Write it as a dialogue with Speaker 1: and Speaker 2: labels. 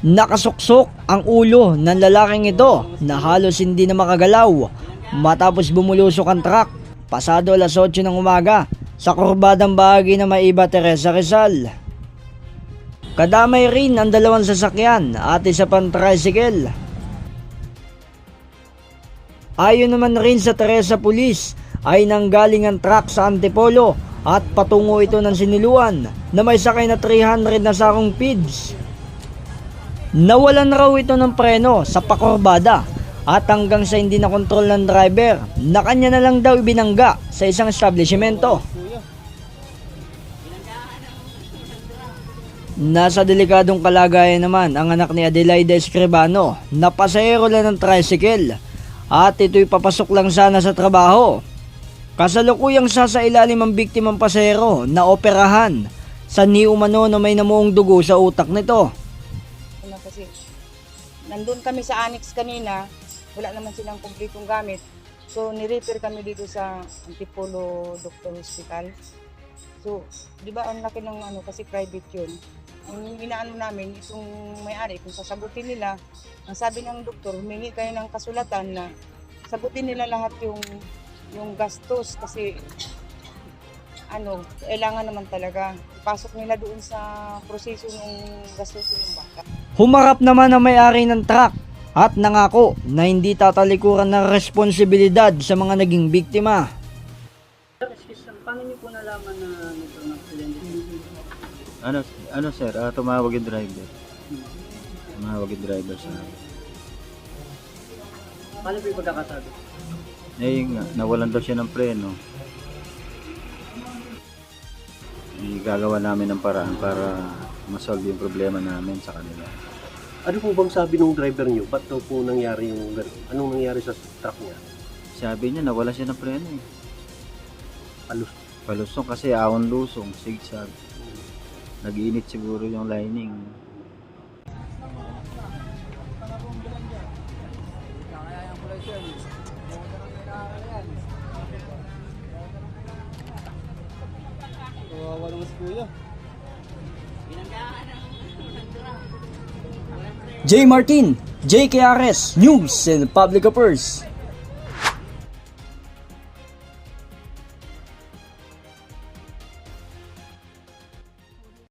Speaker 1: Nakasuksok ang ulo ng lalaking ito na halos hindi na makagalaw matapos bumulusok ang truck pasado alas 8 ng umaga sa kurbadang bahagi ng Maiba, Teresa, Rizal. Kadamay rin ang dalawang sasakyan at isa pang tricycle. Ayon naman rin sa Teresa Police ay nanggaling ang truck sa Antipolo at patungo ito ng Siniluan na may sakay na 300 na sakong PIDS. Nawalan raw ito ng preno sa pakurbada at hanggang sa hindi na kontrol ng driver na kanya na lang daw ibinangga sa isang establishmento. Nasa delikadong kalagayan naman ang anak ni Adelaida Escribano na pasahero lang ng tricycle at ito'y papasok lang sana sa trabaho. Kasalukuyang sasailalim ang biktimang pasahero na operahan sa ni umano na may namuong dugo sa utak nito.
Speaker 2: Kasi nandun kami sa annex kanina, wala naman silang kumpletong gamit. So ni-repair kami dito sa Antipolo Doctor Hospital. So, di ba ang laki ng kasi private yun. Ang inaano namin, itong may-ari, kung sasagutin nila, ang sabi ng doktor, humingi kayo ng kasulatan na sagutin nila lahat yung gastos kasi kailangan naman talaga pasok nila doon sa proseso ng gastos ng bata.
Speaker 1: Humarap naman ang may-ari ng truck at nangako na hindi tatalikuran ng responsibilidad sa mga naging biktima.
Speaker 3: Paano niyo po nalaman na nagkaroon ng aksidente?
Speaker 4: Ano sir, tumawag yung driver. Tumawag yung driver sa akin.
Speaker 3: Paano po yung pagkakasabi?
Speaker 4: Nawalan daw siya ng preno. Gagawa namin ng paraan para masolve yung problema namin sa kanila.
Speaker 5: Ano po bang sabi ng driver niyo? Ba't daw po nangyari yung gano'n? Anong nangyari sa truck niya?
Speaker 4: Sabi niya nawala siya ng preno eh. Palusong kasi ahon lusong, zigzag. Nag-iinit siguro yung lining.
Speaker 1: J. Martin, JKRS News and Public Affairs.